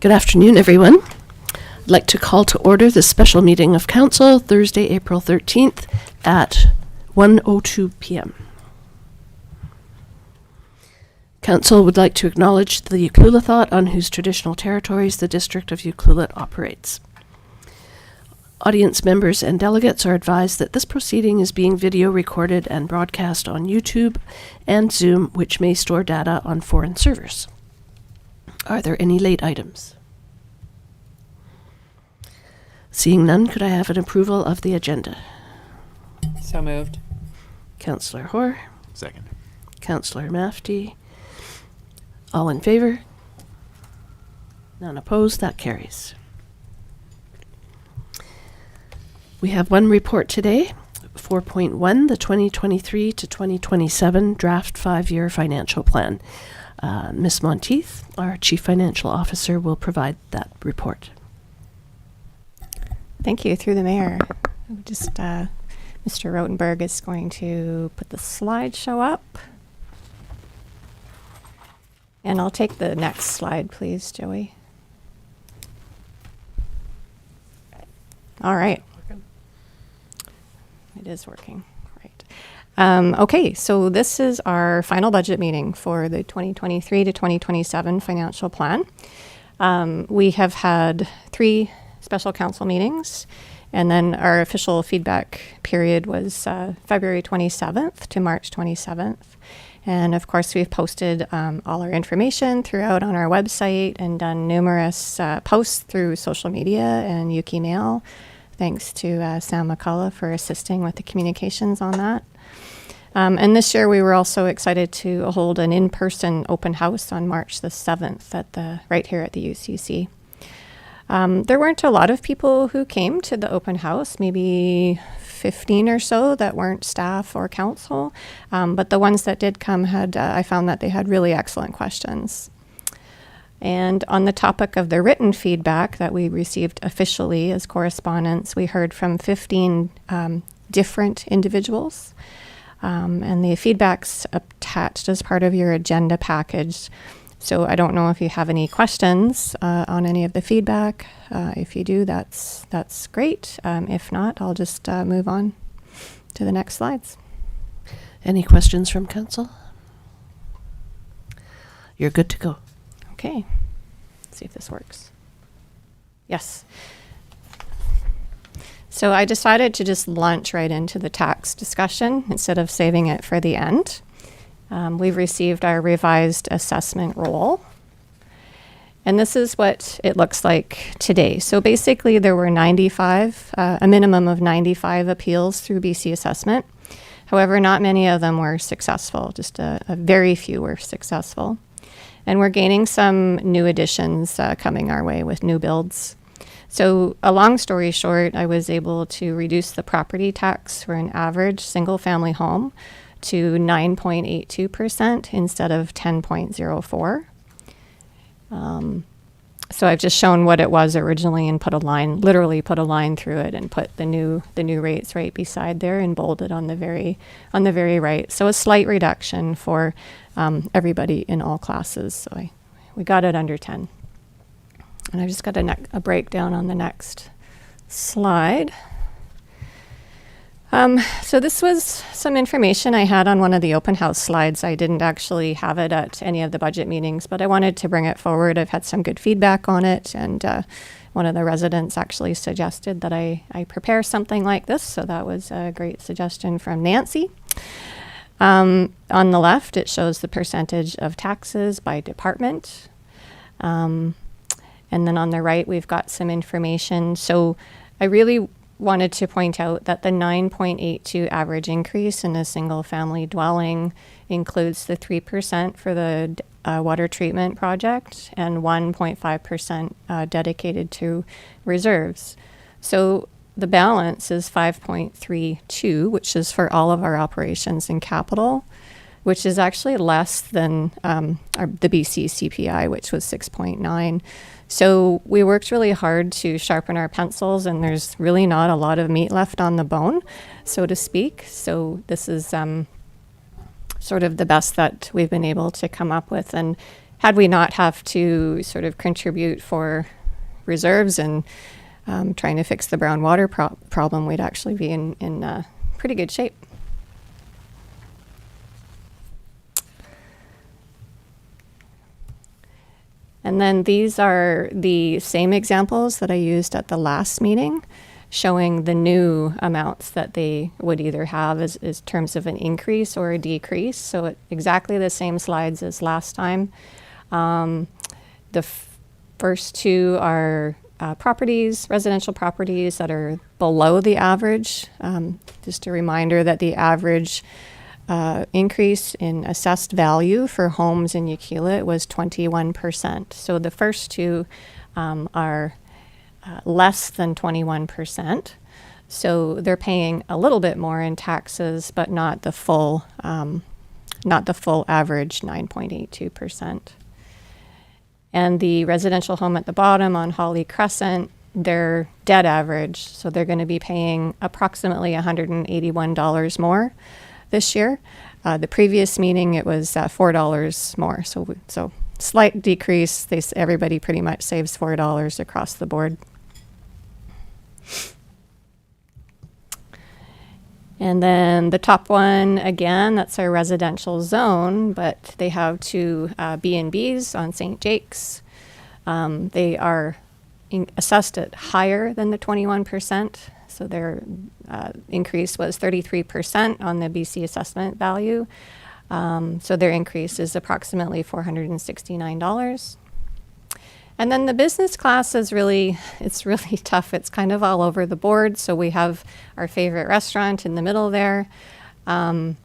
Good afternoon, everyone. I'd like to call to order the special meeting of Council Thursday, April 13th at 1:02 p.m. Council would like to acknowledge the Uclueletha on whose traditional territories the District of Ucluelet operates. Audience members and delegates are advised that this proceeding is being video recorded and broadcast on YouTube and Zoom, which may store data on foreign servers. Are there any late items? Seeing none, could I have an approval of the agenda? So moved. Councillor Hoare, Second. Councillor Mafty. All in favor? None opposed, that carries. We have one report today, 4.1, the 2023 to 2027 Draft 5-Year Financial Plan. Ms. Monteith, our Chief Financial Officer, will provide that report. Thank you. Through the mayor. Mr. Rotenberg is going to put the slideshow up. And I'll take the next slide, please, Joey. All right. It is working. Right. Okay, so this is our final budget meeting for the 2023 to 2027 financial plan. We have had 3 special council meetings, and then our official feedback period was February 27th to March 27th. And of course, we've posted all our information throughout on our website and done numerous posts through social media and Yuki Mail. Thanks to Sam McCullough for assisting with the communications on that. And this year we were also excited to hold an in-person open house on March the 7th right here at the UCC. There weren't a lot of people who came to the open house, maybe 15 or so that weren't staff or council. But the ones that did come I found that they had really excellent questions. And on the topic of the written feedback that we received officially as correspondence, we heard from 15 different individuals. And the feedback's attached as part of your agenda package. So I don't know if you have any questions on any of the feedback. If you do, that's great. If not, I'll just move on to the next slides. Any questions from council? You're good to go. Okay, let's see if this works. Yes. So I decided to just launch right into the tax discussion instead of saving it for the end. We've received our revised assessment roll. And this is what it looks like today. So basically there were a minimum of 95 appeals through BC Assessment. However, not many of them were successful, just a very few were successful. And we're gaining some new additions coming our way with new builds. So a long story short, I was able to reduce the property tax for an average single family home to 9.82% instead of 10.04. So I've just shown what it was originally and literally put a line through it and put the new rates right beside there and bolded on the very right. So a slight reduction for everybody in all classes. So we got it under 10. And I've just got a breakdown on the next slide. So this was some information I had on one of the open house slides. I didn't actually have it at any of the budget meetings, but I wanted to bring it forward. I've had some good feedback on it, and one of the residents actually suggested that I prepare something like this, so that was a great suggestion from Nancy. On the left, it shows the percentage of taxes by department. And then on the right, we've got some information. So I really wanted to point out that the 9.82 average increase in a single family dwelling includes the 3% for the water treatment project and 1.5% dedicated to reserves. So the balance is 5.32, which is for all of our operations in capital, which is actually less than the BC CPI, which was 6.9. So we worked really hard to sharpen our pencils, and there's really not a lot of meat left on the bone, so to speak. So this is sort of the best that we've been able to come up with. And had we not have to sort of contribute for reserves and trying to fix the brown water problem, we'd actually be in pretty good shape. And then these are the same examples that I used at the last meeting, showing the new amounts that they would either have as terms of an increase or a decrease. So exactly the same slides as last time. The first two are properties, residential properties that are below the average. Just a reminder that the average increase in assessed value for homes in Ucluelet was 21%. So the first two are less than 21%. So they're paying a little bit more in taxes, but not the full average 9.82%. And the residential home at the bottom on Holly Crescent, they're dead average. So they're going to be paying approximately $181 more this year. The previous meeting, it was $4 more. So slight decrease. Everybody pretty much saves $4 across the board. And then the top one, again, that's our residential zone, but they have two B&Bs on St. Jake's. They are assessed at higher than the 21%. So their increase was 33% on the BC assessment value. So their increase is approximately $469. And then the business class is really tough. It's kind of all over the board. So we have our favorite restaurant in the middle there. Again,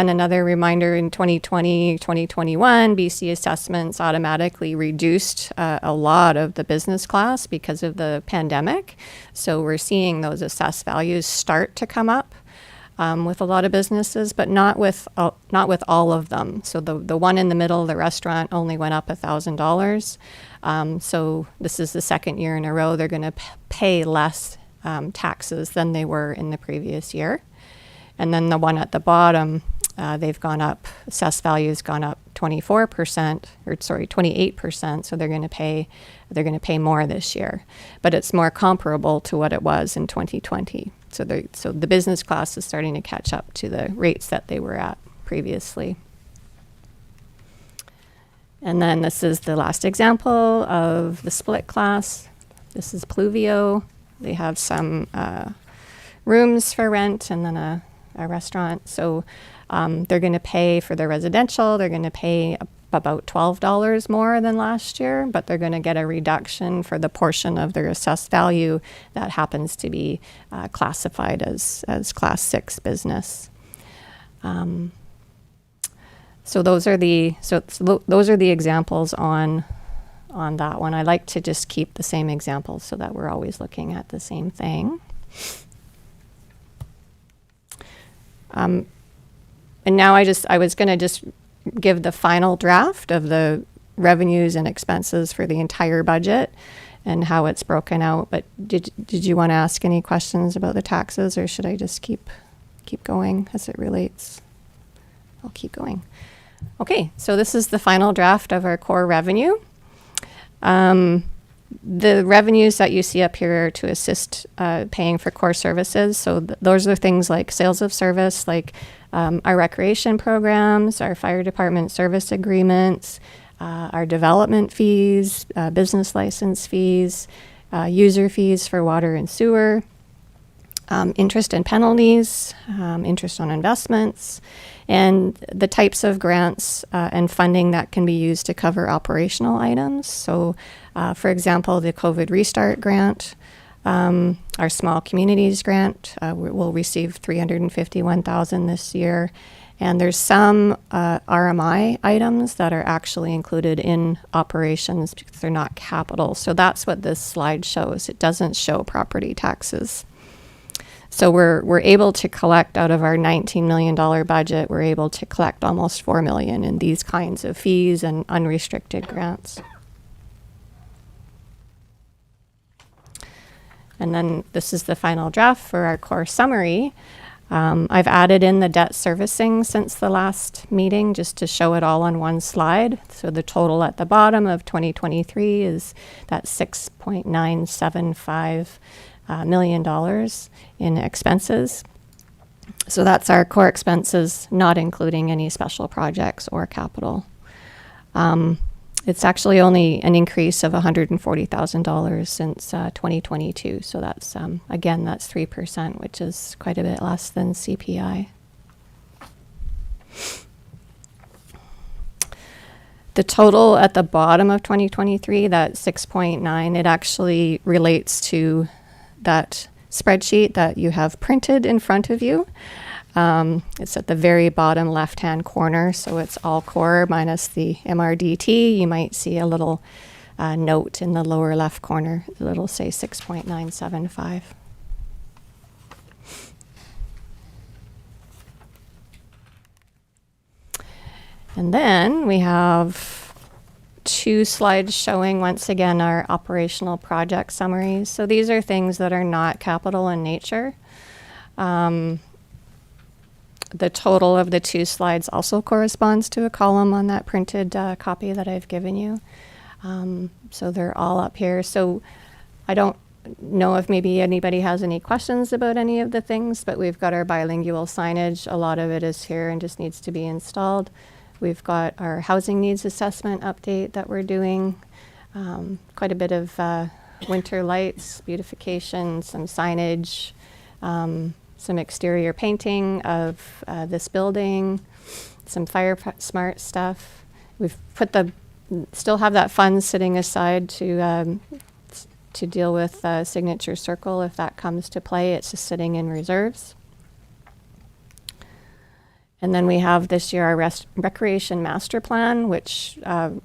another reminder, in 2020, 2021, BC assessments automatically reduced a lot of the business class because of the pandemic. So we're seeing those assessed values start to come up with a lot of businesses, but not with all of them. So the one in the middle, the restaurant, only went up $1,000. So this is the second year in a row they're going to pay less taxes than they were in the previous year. And then the one at the bottom, they've gone up, assessed value's gone up 28%. So they're going to pay more this year, but it's more comparable to what it was in 2020. So the business class is starting to catch up to the rates that they were at previously. And then this is the last example of the split class. This is Pluvio. They have some rooms for rent and then a restaurant. So they're going to pay for their residential. They're going to pay about $12 more than last year, but they're going to get a reduction for the portion of their assessed value that happens to be classified as Class 6 business. So those are the examples on that one. I like to just keep the same examples so that we're always looking at the same thing. And now I was going to just give the final draft of the revenues and expenses for the entire budget and how it's broken out. But did you want to ask any questions about the taxes, or should I just keep going as it relates? I'll keep going. Okay, so this is the final draft of our core revenue. The revenues that you see up here are to assist paying for core services. So those are things like sales of service, like our recreation programs, our fire department service agreements, our development fees, business license fees, user fees for water and sewer, interest and penalties, interest on investments, and the types of grants and funding that can be used to cover operational items. So, for example, the COVID Restart Grant, our Small Communities Grant, we'll receive $351,000 this year. And there's some RMI items that are actually included in operations because they're not capital. So that's what this slide shows. It doesn't show property taxes. So we're able to collect out of our $19 million budget, we're able to collect almost $4 million in these kinds of fees and unrestricted grants. And then this is the final draft for our core summary. I've added in the debt servicing since the last meeting just to show it all on one slide. So the total at the bottom of 2023 is that $6.975 million in expenses. So that's our core expenses, not including any special projects or capital. It's actually only an increase of $140,000 since 2022. So that's, again, that's 3%, which is quite a bit less than CPI. The total at the bottom of 2023, that 6.9, it actually relates to that spreadsheet that you have printed in front of you. It's at the very bottom left-hand corner, so it's all core minus the MRDT. You might see a little note in the lower left corner. It'll say 6.975. And then we have 2 slides showing, once again, our operational project summaries. So these are things that are not capital in nature. The total of the 2 slides also corresponds to a column on that printed copy that I've given you. So they're all up here. So I don't know if maybe anybody has any questions about any of the things, but we've got our bilingual signage. A lot of it is here and just needs to be installed. We've got our housing needs assessment update that we're doing. Quite a bit of winter lights, beautification, some signage, some exterior painting of this building, some fire smart stuff. We've still have that fund sitting aside to deal with Signature Circle if that comes to play. It's just sitting in reserves. And then we have this year our recreation master plan, which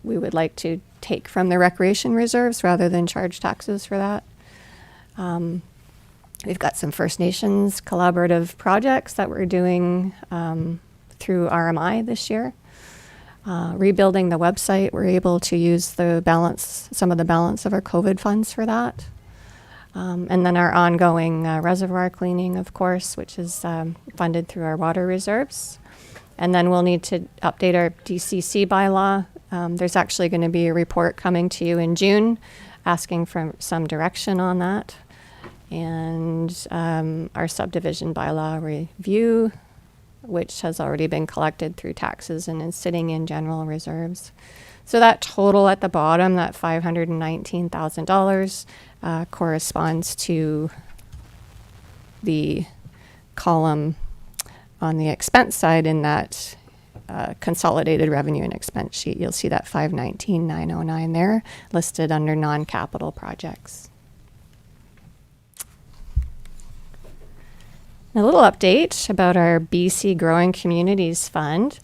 we would like to take from the recreation reserves rather than charge taxes for that. We've got some First Nations collaborative projects that we're doing through RMI this year. Rebuilding the website, we're able to use some of the balance of our COVID funds for that. And then our ongoing reservoir cleaning, of course, which is funded through our water reserves. And then we'll need to update our DCC bylaw. There's actually going to be a report coming to you in June asking for some direction on that. And our subdivision bylaw review, which has already been collected through taxes and is sitting in general reserves. So that total at the bottom, that $519,000, corresponds to the column on the expense side in that consolidated revenue and expense sheet. You'll see that $519,909 there listed under non-capital projects. A little update about our BC Growing Communities Fund.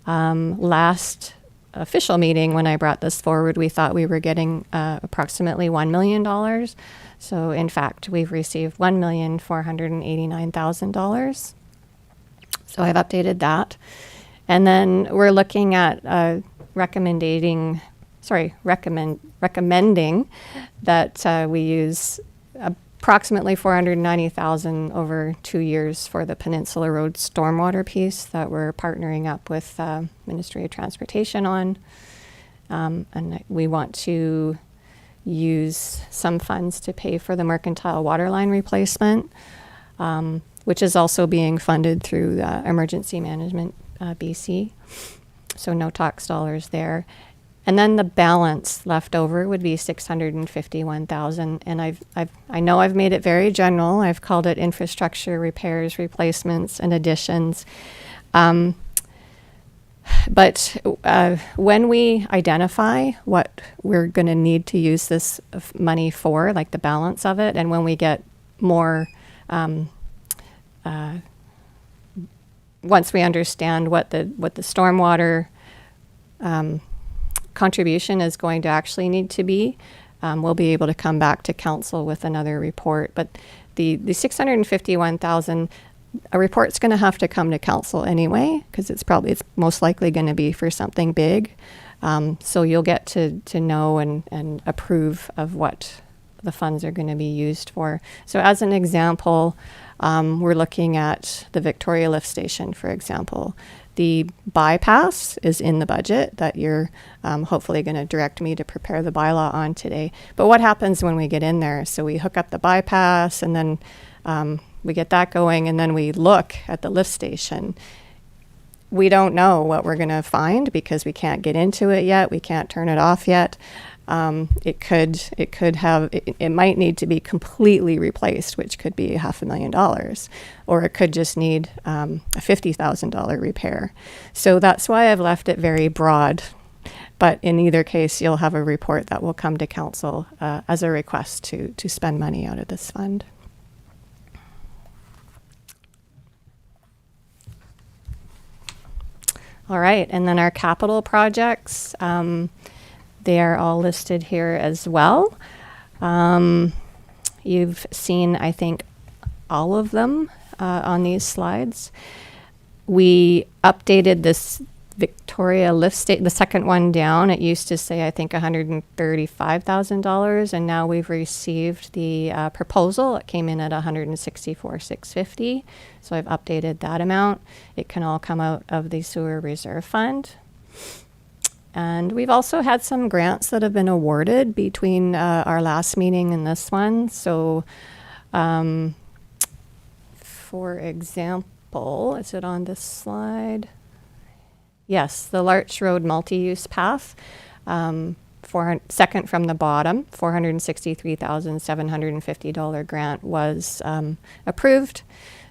Last official meeting when I brought this forward, we thought we were getting approximately $1 million. So in fact, we've received $1,489,000. So I've updated that. And then we're looking at recommending that we use approximately $490,000 over 2 years for the Peninsula Road stormwater piece that we're partnering up with Ministry of Transportation on. And we want to use some funds to pay for the Mercantile waterline replacement, which is also being funded through Emergency Management BC. So no tax dollars there. And then the balance left over would be $651,000. And I know I've made it very general. I've called it infrastructure repairs, replacements, and additions. But when we identify what we're going to need to use this money for, like the balance of it, and when we get more, once we understand what the stormwater contribution is going to actually need to be, we'll be able to come back to council with another report. But the $651,000, a report's going to have to come to council anyway, because it's most likely going to be for something big. So you'll get to know and approve of what the funds are going to be used for. So as an example, We're looking at the Victoria Lift Station, for example. The bypass is in the budget that you're hopefully going to direct me to prepare the bylaw on today. But what happens when we get in there? So we hook up the bypass, and then we get that going, and then we look at the lift station. We don't know what we're going to find because we can't get into it yet. We can't turn it off yet. It might need to be completely replaced, which could be $500,000, or it could just need a $50,000 repair. So that's why I've left it very broad. But in either case, you'll have a report that will come to council as a request to spend money out of this fund. All right, and then our capital projects. They are all listed here as well. You've seen, I think, all of them on these slides. We updated this Victoria lift station, the second one down. It used to say, I think, $135,000, and now we've received the proposal. It came in at $164,650, so I've updated that amount. It can all come out of the sewer reserve fund. And we've also had some grants that have been awarded between our last meeting and this one. So, for example, is it on this slide? Yes, the Larch Road multi-use path, second from the bottom, $463,750 grant was approved.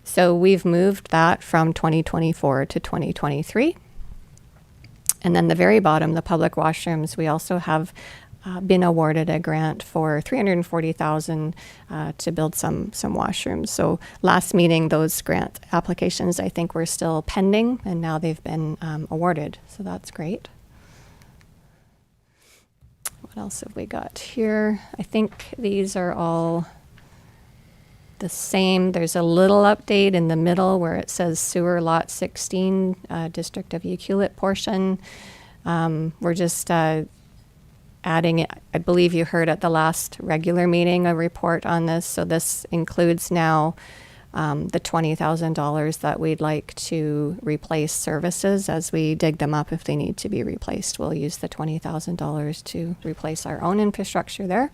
So we've moved that from 2024 to 2023. And then the very bottom, the public washrooms, we also have been awarded a grant for $340,000 to build some washrooms. So last meeting, those grant applications, I think, were still pending, and now they've been awarded. So that's great. What else have we got here? I think these are all the same. There's a little update in the middle where it says sewer lot 16, District of Ucluelet portion. We're just adding it. I believe you heard at the last regular meeting a report on this. So this includes now the $20,000 that we'd like to replace services as we dig them up if they need to be replaced. We'll use the $20,000 to replace our own infrastructure there.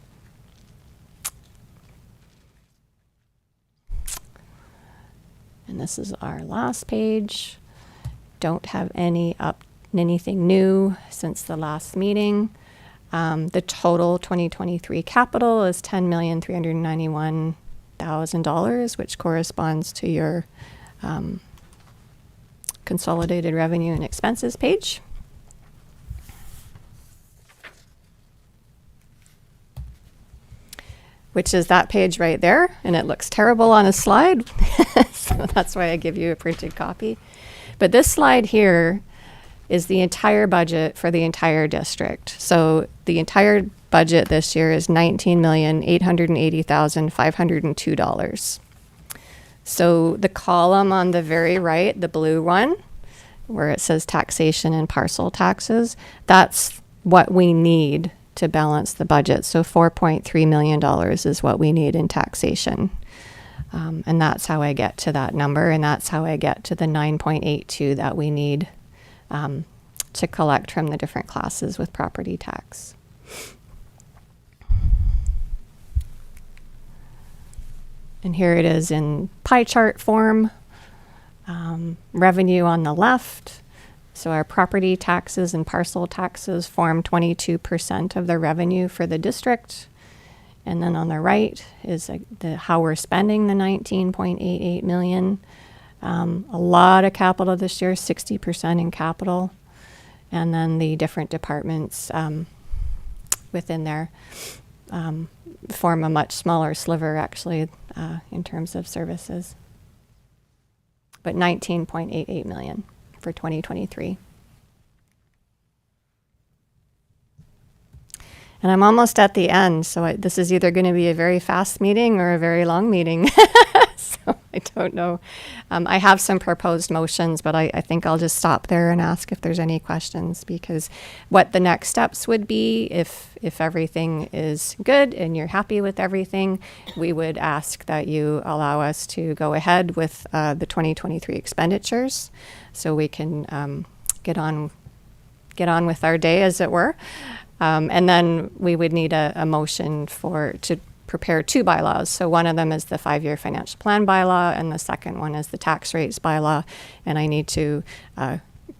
And this is our last page. Don't have anything new since the last meeting. The total 2023 capital is $10,391,000, which corresponds to your consolidated revenue and expenses page. Which is that page right there, and it looks terrible on a slide. So that's why I give you a printed copy. But this slide here is the entire budget for the entire district. So the entire budget this year is $19,880,502. So the column on the very right, the blue one, where it says taxation and parcel taxes, that's what we need to balance the budget. So $4.3 million is what we need in taxation. And that's how I get to that number. And that's how I get to the 9.82 that we need to collect from the different classes with property tax. And here it is in pie chart form. Revenue on the left. So our property taxes and parcel taxes form 22% of the revenue for the district. And then on the right is how we're spending the $19.88 million. A lot of capital this year, 60% in capital. And then the different departments within there form a much smaller sliver, actually, in terms of services. But $19.88 million. For 2023. And I'm almost at the end, so this is either going to be a very fast meeting or a very long meeting. So I don't know. I have some proposed motions, but I think I'll just stop there and ask if there's any questions, because what the next steps would be, if everything is good and you're happy with everything, we would ask that you allow us to go ahead with the 2023 expenditures, so we can get on with our day, as it were. And then we would need a motion to prepare two bylaws. So one of them is the 5-year financial plan bylaw, and the second one is the tax rates bylaw. And I need to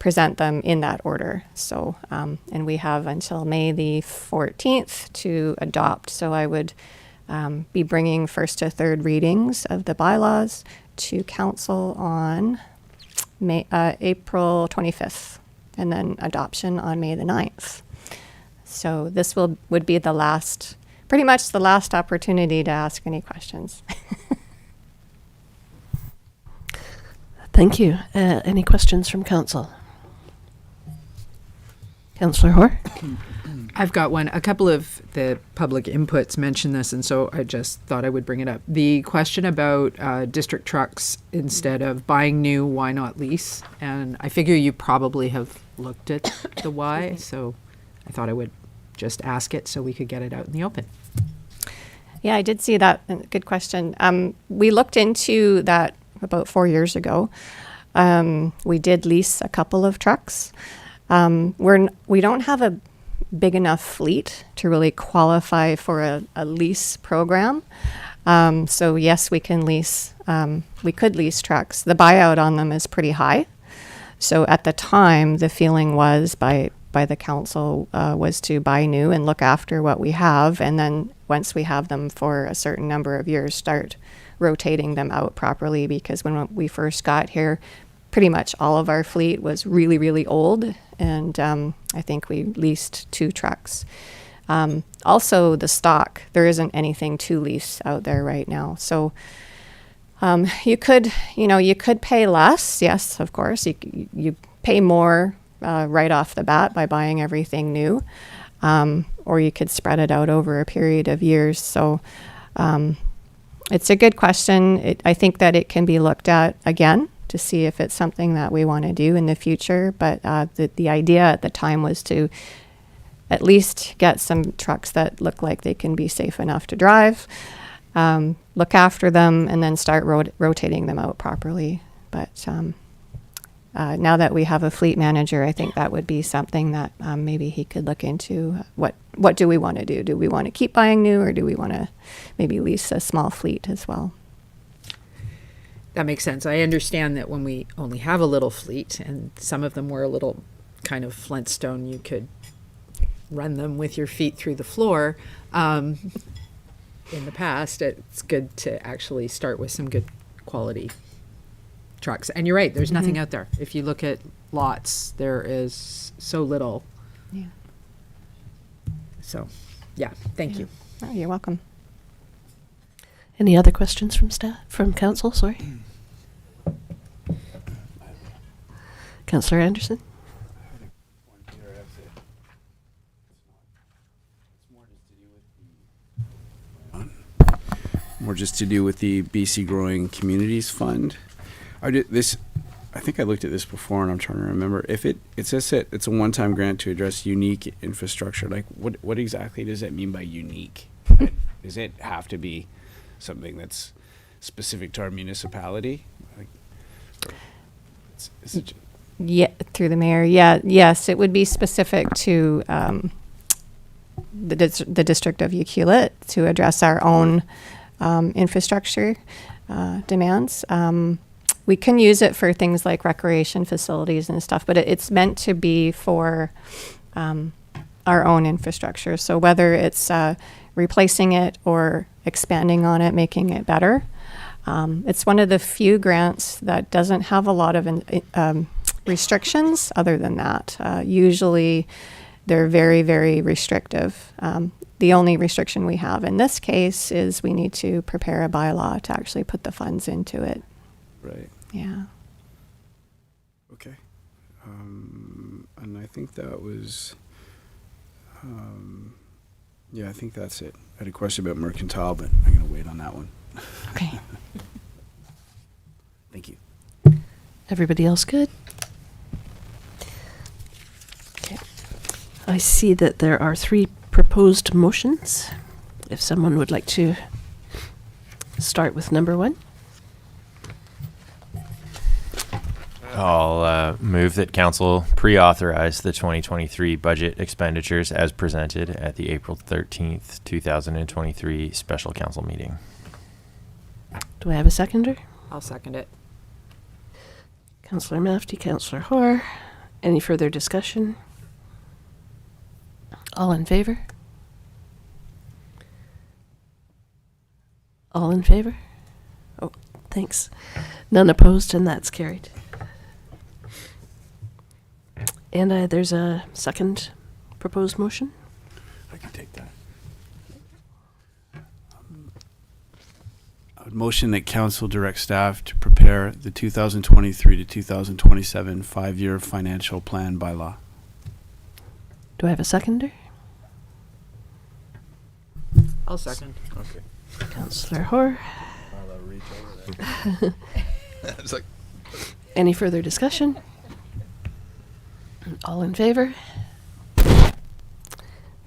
present them in that order. So, and we have until May the 14th to adopt. So I would be bringing first to third readings of the bylaws to council on April 25th, and then adoption on May the 9th. So this would be pretty much the last opportunity to ask any questions. Thank you. Any questions from council? Councillor Hoare? I've got one. A couple of the public inputs mentioned this, and so I just thought I would bring it up. The question about district trucks instead of buying new, why not lease? And I figure you probably have looked at the why, so I thought I would just ask it so we could get it out in the open. Yeah, I did see that. Good question. We looked into that about 4 years ago. We did lease a couple of trucks. We don't have a big enough fleet to really qualify for a lease program. So yes, we can lease. We could lease trucks. The buyout on them is pretty high. So at the time, the feeling was by the council was to buy new and look after what we have, and then once we have them for a certain number of years, start rotating them out properly. Because when we first got here, pretty much all of our fleet was really, really old, and I think we leased 2 trucks. Also, the stock, there isn't anything to lease out there right now. So you could pay less. Yes, of course, you pay more right off the bat by buying everything new, or you could spread it out over a period of years. So it's a good question. I think that it can be looked at again to see if it's something that we want to do in the future. But the idea at the time was to at least get some trucks that look like they can be safe enough to drive, look after them, and then start rotating them out properly. But now that we have a fleet manager, I think that would be something that maybe he could look into. What do we want to do? Do we want to keep buying new, or do we want to maybe lease a small fleet as well? That makes sense. I understand that when we only have a little fleet, and some of them were a little kind of Flintstone, you could run them with your feet through the floor. In the past, it's good to actually start with some good quality trucks. And you're right, there's nothing out there. If you look at lots, there is so little. Yeah. So, yeah, thank you. Oh, you're welcome. Any other questions from council? Sorry. Councillor Anderson? More just to do with the BC Growing Communities Fund. I think I looked at this before, and I'm trying to remember. If it says that it's a one-time grant to address unique infrastructure, like what exactly does that mean by unique? Does it have to be something that's specific to our municipality? Yeah, through the mayor. Yeah, yes, it would be specific to the District of Ucluelet to address our own infrastructure demands. We can use it for things like recreation facilities and stuff, but it's meant to be for our own infrastructure. So whether it's replacing it or expanding on it, making it better. It's one of the few grants that doesn't have a lot of restrictions other than that. Usually they're very, very restrictive. The only restriction we have in this case is we need to prepare a bylaw to actually put the funds into it. Right. Yeah. Okay. And I think that was, I think that's it. I had a question about mercantile, but I'm going to wait on that one. Okay. Everybody else good? Okay. I see that there are 3 proposed motions. If someone would like to start with number 1. I'll move that council pre-authorize the 2023 budget expenditures as presented at the April 13th, 2023 special council meeting. Do I have a seconder? I'll second it. Councillor Mafty, Councillor Hoare. Any further discussion? All in favor? All in favor? Oh, thanks. None opposed, and that's carried. And there's a second proposed motion. I can take that. I would motion that council direct staff to prepare the 2023 to 2027 5-year financial plan bylaw. Do I have a seconder? I'll second. Okay. Councillor Hoare. It's like, Any further discussion? All in favor?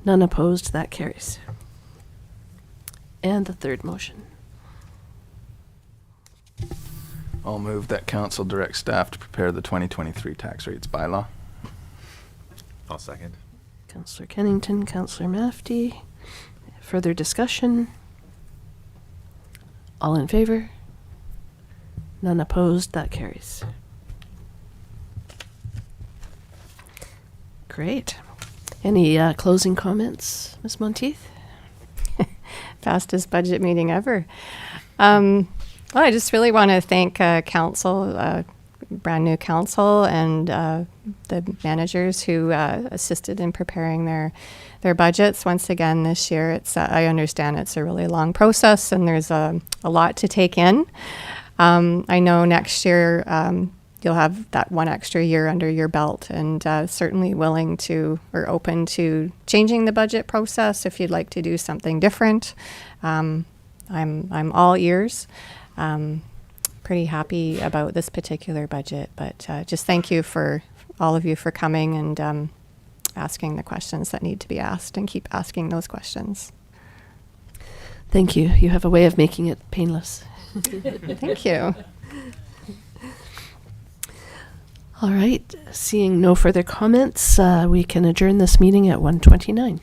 None opposed, that carries. And the third motion. I'll move that council direct staff to prepare the 2023 tax rates bylaw. I'll second. Councillor Kennington, Councillor Mafty. Further discussion? All in favor? None opposed, that carries. Great. Any closing comments, Ms. Monteith? Fastest budget meeting ever. Well, I just really want to thank council, brand new council, and the managers who assisted in preparing their budgets. Once again, this year, it's I understand it's a really long process, and there's a lot to take in. I know next year you'll have that one extra year under your belt, and certainly willing to or open to changing the budget process if you'd like to do something different. I'm all ears. Pretty happy about this particular budget, but just thank you for all of you for coming and asking the questions that need to be asked, and keep asking those questions. Thank you. You have a way of making it painless. Thank you. All right. Seeing no further comments, we can adjourn this meeting at 1:29.